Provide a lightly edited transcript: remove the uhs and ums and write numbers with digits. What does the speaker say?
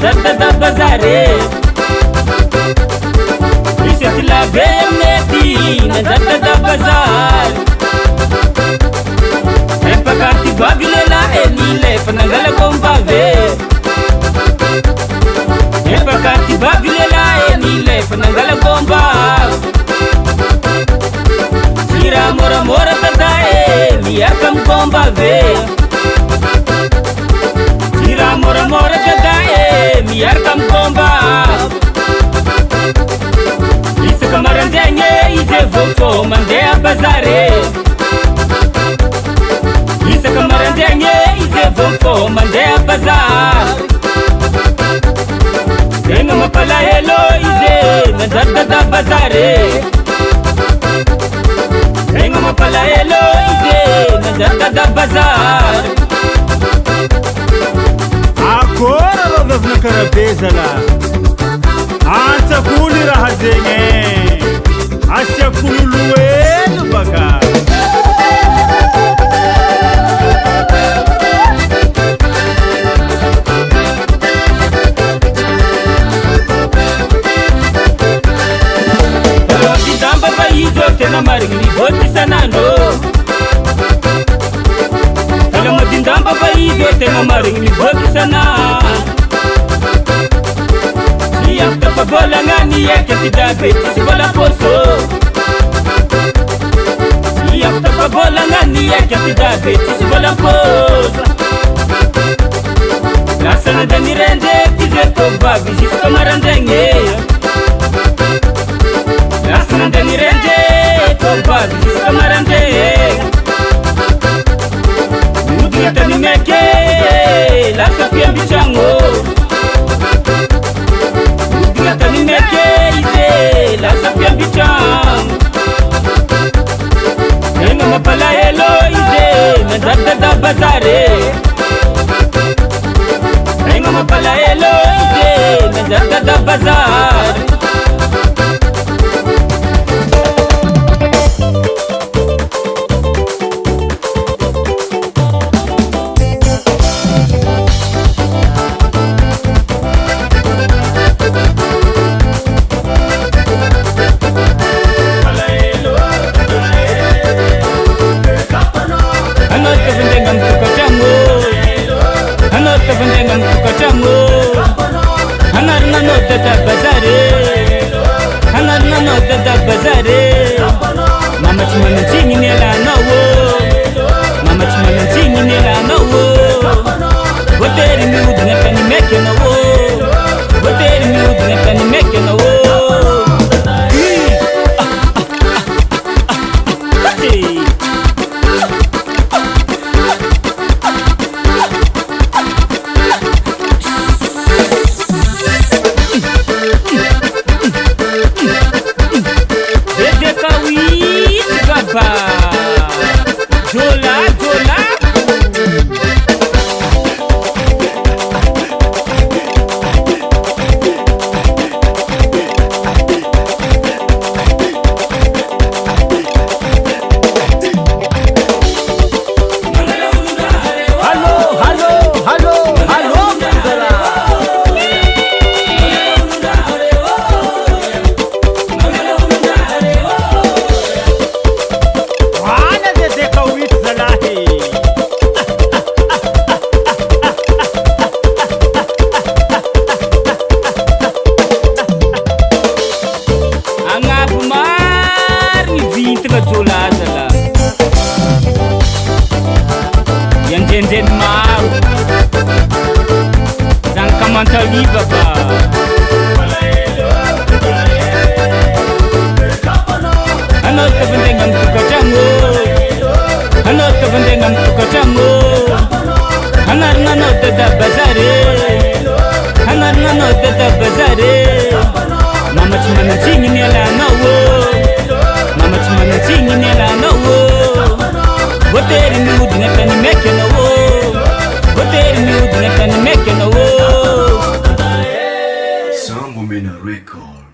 nanjary bazary misy atylabe aminay aty nanjary bazary empakaty baby lelahy nilefa nangala kombave empakaty baby lelahy nilefa nangala komba tira moramora tadae miaraka amikombave tira moramora tadae miaraka amkomba isaka marandragny izy vôfô mandeha bazary isaka marandragny izy vôfô mandeha bazary tegna mampalahelo izy nanjary bazary tegna mampalahelo izy nanjary bazary akôra rô vavina karabe zala antsakony raha zegny asiakololoelo baka damba fa izy tena marigny mibôty isanandro damba fa izy tena marigny mibôty isanandro tapabôlagnany eka tidabe tsisy vola pôsô iako tapabôlagnany eka tidabe tsisy vola pôsô lasana danirendreky ze tovavy ziska marandragny lasana danirendre tovavy ziska marandragny modigna tany meke lasa piambitragno tanineke ize lasa piambitragno tegna mampalahelo ize nanjary bazary tegna mampalahelo ize nanjary bazary mama tsy manantsiny ny alanao mama tsy manantsiny ny alanao voatery mihodigna tany meky anao voatery mihodigna tany meky anao Jola, jola. Jenjen maro zany kamantaliva ba anao tavandegna amy tokatragno anao tavandegna amy tokatragno anarinanao dada bazary anarinanao dada bazary mama tsy manantsigny ny alanao mama tsy manantsigny ny alanao voatery mihodigna tany meky anao voatery mihodigna tany meky anao Sambo Mena Record.